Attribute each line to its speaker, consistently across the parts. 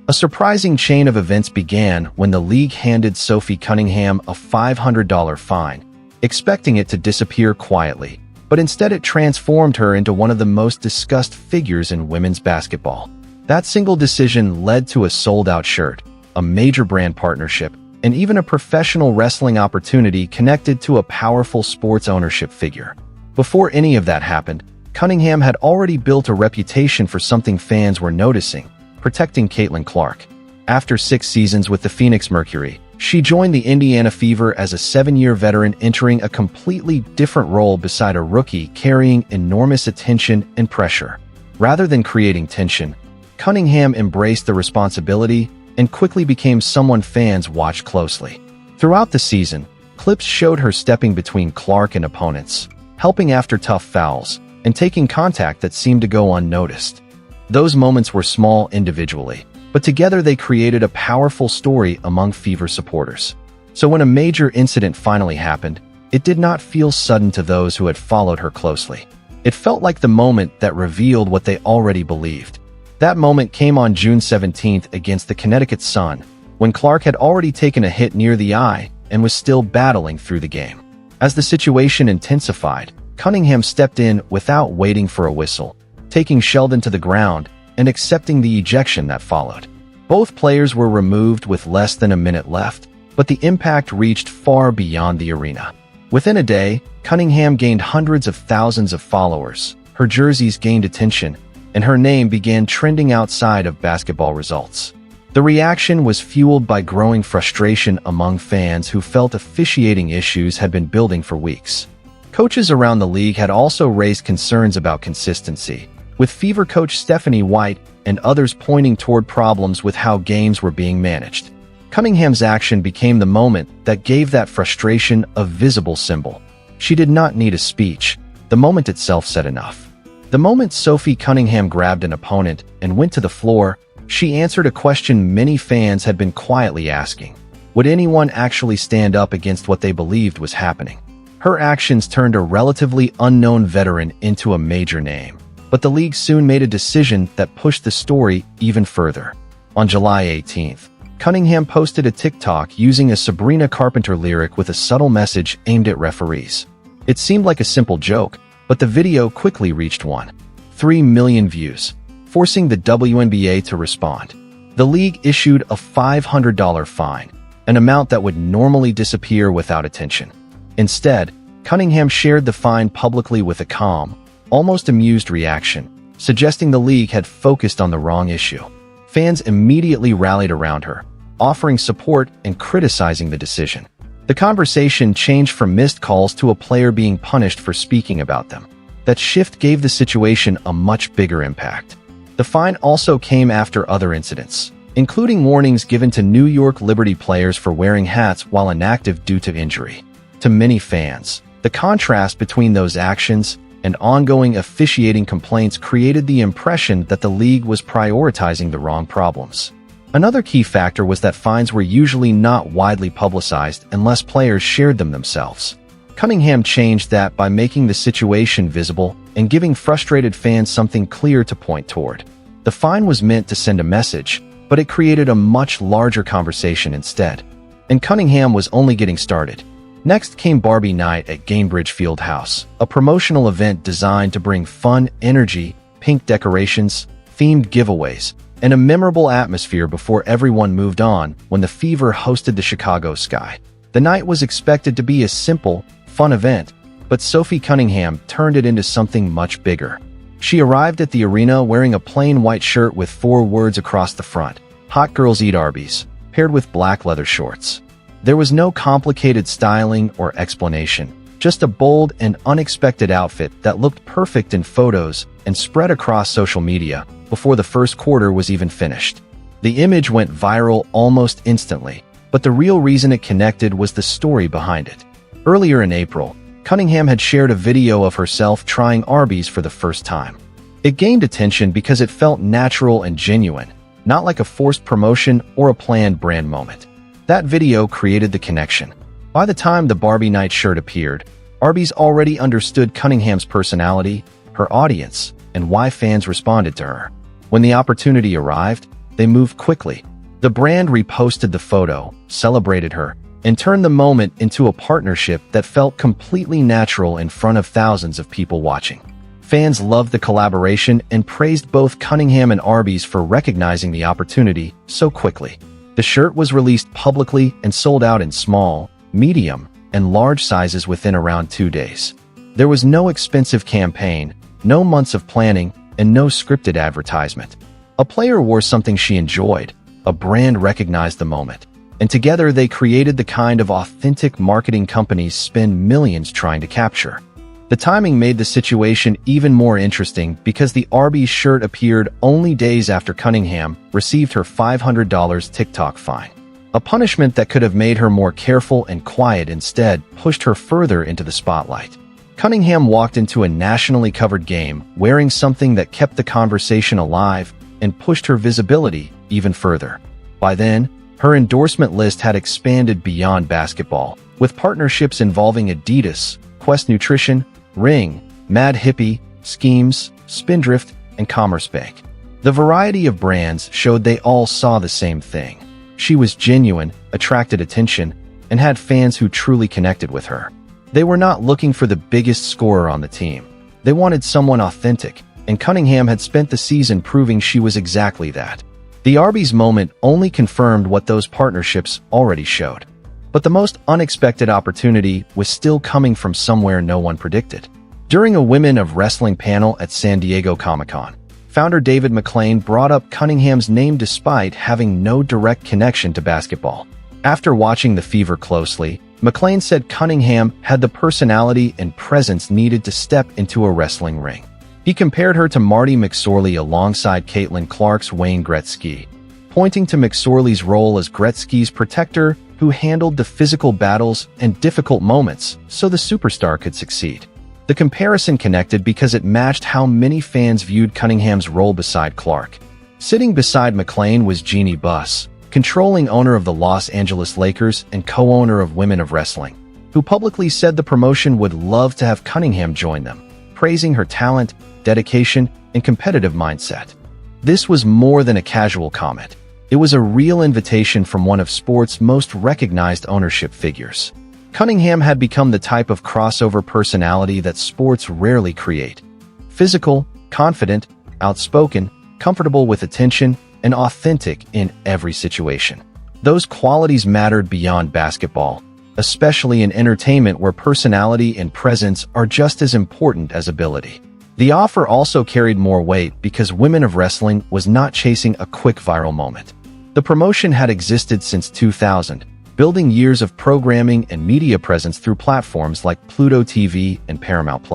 Speaker 1: A surprising chain of events began when the league handed Sophie Cunningham a $500 fine, expecting it to disappear quietly, but instead it transformed her into one of the most discussed figures in women's basketball. That single decision led to a sold-out shirt, a major brand partnership, and even a professional wrestling opportunity connected to a powerful sports ownership figure. Before any of that happened, Cunningham had already built a reputation for something fans were noticing: protecting Caitlin Clark. After 6 seasons with the Phoenix Mercury, she joined the Indiana Fever as a 7-year veteran, entering a completely different role beside a rookie carrying enormous attention and pressure. Rather than creating tension, Cunningham embraced the responsibility and quickly became someone fans watched closely. Throughout the season, clips showed her stepping between Clark and opponents, helping after tough fouls, and taking contact that seemed to go unnoticed. Those moments were small individually, but together they created a powerful story among Fever supporters. So when a major incident finally happened, it did not feel sudden to those who had followed her closely. It felt like the moment that revealed what they already believed. That moment came on June 17th against the Connecticut Sun, when Clark had already taken a hit near the eye and was still battling through the game. As the situation intensified, Cunningham stepped in without waiting for a whistle, taking Sheldon to the ground and accepting the ejection that followed. Both players were removed with less than a minute left, but the impact reached far beyond the arena. Within a day, Cunningham gained hundreds of thousands of followers, her jerseys gained attention, and her name began trending outside of basketball results. The reaction was fueled by growing frustration among fans who felt officiating issues had been building for weeks. Coaches around the league had also raised concerns about consistency, with Fever coach Stephanie White and others pointing toward problems with how games were being managed. Cunningham's action became the moment that gave that frustration a visible symbol. She did not need a speech. The moment itself said enough. The moment Sophie Cunningham grabbed an opponent and went to the floor, she answered a question many fans had been quietly asking. Would anyone actually stand up against what they believed was happening? Her actions turned a relatively unknown veteran into a major name. But the league soon made a decision that pushed the story even further. On July 18th, Cunningham posted a TikTok using a Sabrina Carpenter lyric with a subtle message aimed at referees. It seemed like a simple joke, but the video quickly reached 1.3 million views, forcing the Wnba to respond. The league issued a $500 fine, an amount that would normally disappear without attention. Instead, Cunningham shared the fine publicly with a calm, almost amused reaction, suggesting the league had focused on the wrong issue. Fans immediately rallied around her, offering support and criticizing the decision. The conversation changed from missed calls to a player being punished for speaking about them. That shift gave the situation a much bigger impact. The fine also came after other incidents, including warnings given to New York Liberty players for wearing hats while inactive due to injury. To many fans, the contrast between those actions and ongoing officiating complaints created the impression that the league was prioritizing the wrong problems. Another key factor was that fines were usually not widely publicized unless players shared them themselves. Cunningham changed that by making the situation visible and giving frustrated fans something clear to point toward. The fine was meant to send a message, but it created a much larger conversation instead. And Cunningham was only getting started. Next came Barbie Night at Gainbridge Fieldhouse, a promotional event designed to bring fun, energy, pink decorations, themed giveaways, and a memorable atmosphere before everyone moved on when the Fever hosted the Chicago Sky. The night was expected to be a simple, fun event, but Sophie Cunningham turned it into something much bigger. She arrived at the arena wearing a plain white shirt with 4 words across the front, "Hot Girls Eat Arby's," paired with black leather shorts. There was no complicated styling or explanation, just a bold and unexpected outfit that looked perfect in photos and spread across social media before the first quarter was even finished. The image went viral almost instantly, but the real reason it connected was the story behind it. Earlier in April, Cunningham had shared a video of herself trying Arby's for the first time. It gained attention because it felt natural and genuine, not like a forced promotion or a planned brand moment. That video created the connection. By the time the Barbie Night shirt appeared, Arby's already understood Cunningham's personality, her audience, and why fans responded to her. When the opportunity arrived, they moved quickly. The brand reposted the photo, celebrated her, and turned the moment into a partnership that felt completely natural in front of thousands of people watching. Fans loved the collaboration and praised both Cunningham and Arby's for recognizing the opportunity so quickly. The shirt was released publicly and sold out in small, medium, and large sizes within around 2 days. There was no expensive campaign, no months of planning, and no scripted advertisement. A player wore something she enjoyed, a brand recognized the moment, and together they created the kind of authentic marketing companies spend millions trying to capture. The timing made the situation even more interesting because the Arby's shirt appeared only days after Cunningham received her $500 TikTok fine. A punishment that could have made her more careful and quiet instead pushed her further into the spotlight. Cunningham walked into a nationally covered game wearing something that kept the conversation alive and pushed her visibility even further. By then, her endorsement list had expanded beyond basketball, with partnerships involving Adidas, Quest Nutrition, Ring, Mad Hippie, Schemes, Spindrift, and Commerce Bank. The variety of brands showed they all saw the same thing. She was genuine, attracted attention, and had fans who truly connected with her. They were not looking for the biggest scorer on the team. They wanted someone authentic, and Cunningham had spent the season proving she was exactly that. The Arby's moment only confirmed what those partnerships already showed. But the most unexpected opportunity was still coming from somewhere no one predicted. During a Women of Wrestling panel at San Diego Comic-Con, founder David McLean brought up Cunningham's name despite having no direct connection to basketball. After watching the Fever closely, McLean said Cunningham had the personality and presence needed to step into a wrestling ring. He compared her to Marty McSorley alongside Caitlin Clark's Wayne Gretzky, pointing to McSorley's role as Gretzky's protector who handled the physical battles and difficult moments so the superstar could succeed. The comparison connected because it matched how many fans viewed Cunningham's role beside Clark. Sitting beside McLean was Jeannie Buss, controlling owner of the Los Angeles Lakers and co-owner of Women of Wrestling, who publicly said the promotion would love to have Cunningham join them, praising her talent, dedication, and competitive mindset. This was more than a casual comment. It was a real invitation from one of sports' most recognized ownership figures. Cunningham had become the type of crossover personality that sports rarely create. Physical, confident, outspoken, comfortable with attention, and authentic in every situation. Those qualities mattered beyond basketball, especially in entertainment where personality and presence are just as important as ability. The offer also carried more weight because Women of Wrestling was not chasing a quick viral moment. The promotion had existed since 2000, building years of programming and media presence through platforms like Pluto TV and Paramount+.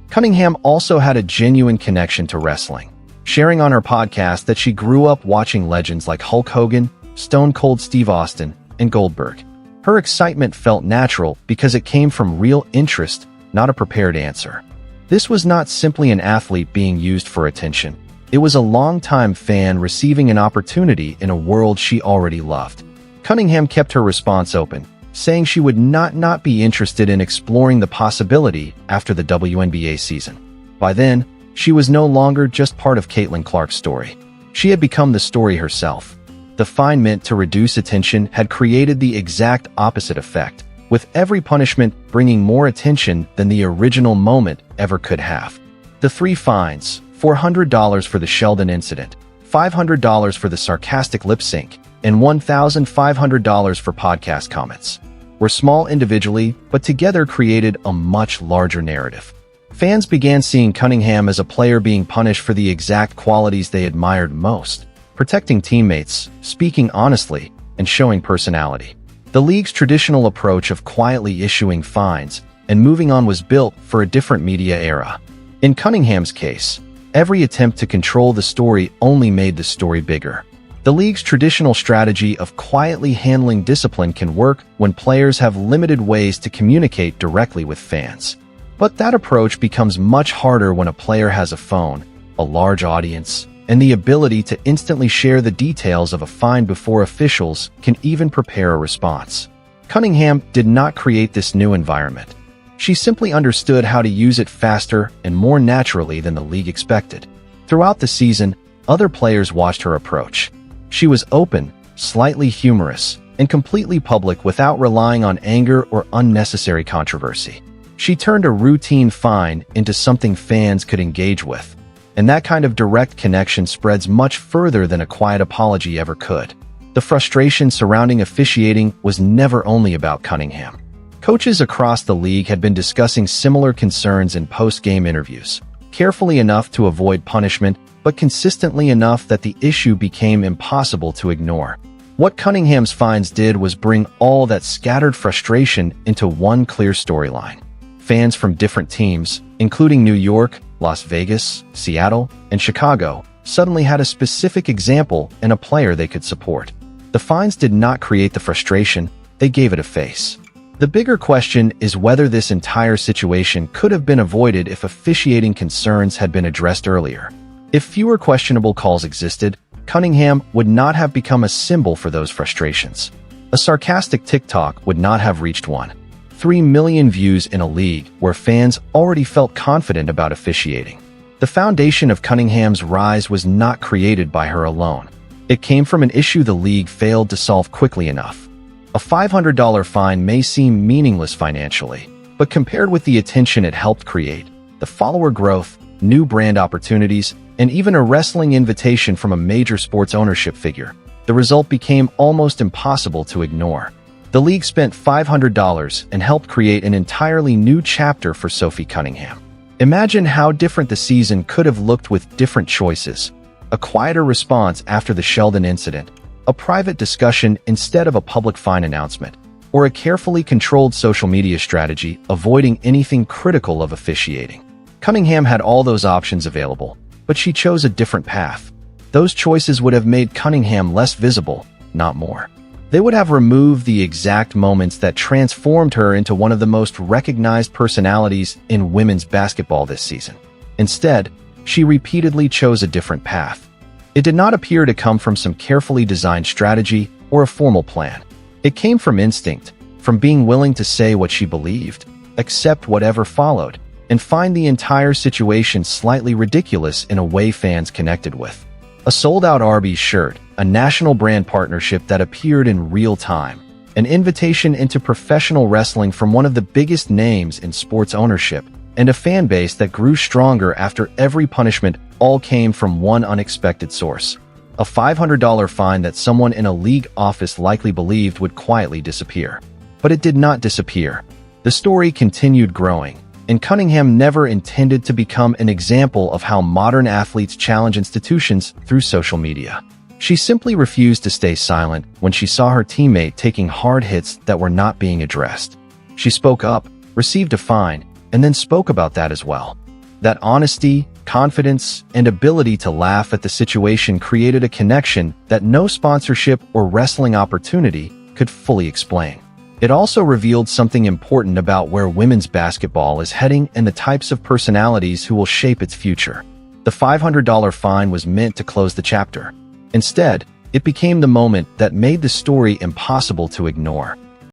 Speaker 1: Cunningham also had a genuine connection to wrestling, sharing on her podcast that she grew up watching legends like Hulk Hogan, Stone Cold Steve Austin, and Goldberg. Her excitement felt natural because it came from real interest, not a prepared answer. This was not simply an athlete being used for attention. It was a longtime fan receiving an opportunity in a world she already loved. Cunningham kept her response open, saying she would not be interested in exploring the possibility after the WNBA season. By then, she was no longer just part of Caitlin Clark's story. She had become the story herself. The fine meant to reduce attention had created the exact opposite effect, with every punishment bringing more attention than the original moment ever could have. The 3 fines, $400 for the Sheldon incident, $500 for the sarcastic lip sync, and $1,500 for podcast comments, were small individually, but together created a much larger narrative. Fans began seeing Cunningham as a player being punished for the exact qualities they admired most: protecting teammates, speaking honestly, and showing personality. The league's traditional approach of quietly issuing fines and moving on was built for a different media era. In Cunningham's case, every attempt to control the story only made the story bigger. The league's traditional strategy of quietly handling discipline can work when players have limited ways to communicate directly with fans. But that approach becomes much harder when a player has a phone, a large audience, and the ability to instantly share the details of a fine before officials can even prepare a response. Cunningham did not create this new environment. She simply understood how to use it faster and more naturally than the league expected. Throughout the season, other players watched her approach. She was open, slightly humorous, and completely public without relying on anger or unnecessary controversy. She turned a routine fine into something fans could engage with, and that kind of direct connection spreads much further than a quiet apology ever could. The frustration surrounding officiating was never only about Cunningham. Coaches across the league had been discussing similar concerns in post-game interviews, carefully enough to avoid punishment, but consistently enough that the issue became impossible to ignore. What Cunningham's fines did was bring all that scattered frustration into one clear storyline. Fans from different teams, including New York, Las Vegas, Seattle, and Chicago, suddenly had a specific example and a player they could support. The fines did not create the frustration, they gave it a face. The bigger question is whether this entire situation could have been avoided if officiating concerns had been addressed earlier. If fewer questionable calls existed, Cunningham would not have become a symbol for those frustrations. A sarcastic TikTok would not have reached 1.3 million views in a league where fans already felt confident about officiating. The foundation of Cunningham's rise was not created by her alone. It came from an issue the league failed to solve quickly enough. A $500 fine may seem meaningless financially, but compared with the attention it helped create, the follower growth, new brand opportunities, and even a wrestling invitation from a major sports ownership figure, the result became almost impossible to ignore. The league spent $500 and helped create an entirely new chapter for Sophie Cunningham. Imagine how different the season could have looked with different choices. A quieter response after the Sheldon incident, a private discussion instead of a public fine announcement, or a carefully controlled social media strategy avoiding anything critical of officiating. Cunningham had all those options available, but she chose a different path. Those choices would have made Cunningham less visible, not more. They would have removed the exact moments that transformed her into one of the most recognized personalities in women's basketball this season. Instead, she repeatedly chose a different path. It did not appear to come from some carefully designed strategy or a formal plan. It came from instinct, from being willing to say what she believed, accept whatever followed, and find the entire situation slightly ridiculous in a way fans connected with. A sold-out Arby's shirt, a national brand partnership that appeared in real time, an invitation into professional wrestling from one of the biggest names in sports ownership, and a fan base that grew stronger after every punishment all came from one unexpected source. A $500 fine that someone in a league office likely believed would quietly disappear. But it did not disappear. The story continued growing, and Cunningham never intended to become an example of how modern athletes challenge institutions through social media. She simply refused to stay silent when she saw her teammate taking hard hits that were not being addressed. She spoke up, received a fine, and then spoke about that as well. That honesty, confidence, and ability to laugh at the situation created a connection that no sponsorship or wrestling opportunity could fully explain. It also revealed something important about where women's basketball is heading and the types of personalities who will shape its future. The $500 fine was meant to close the chapter. Instead, it became the moment that made the story impossible to ignore.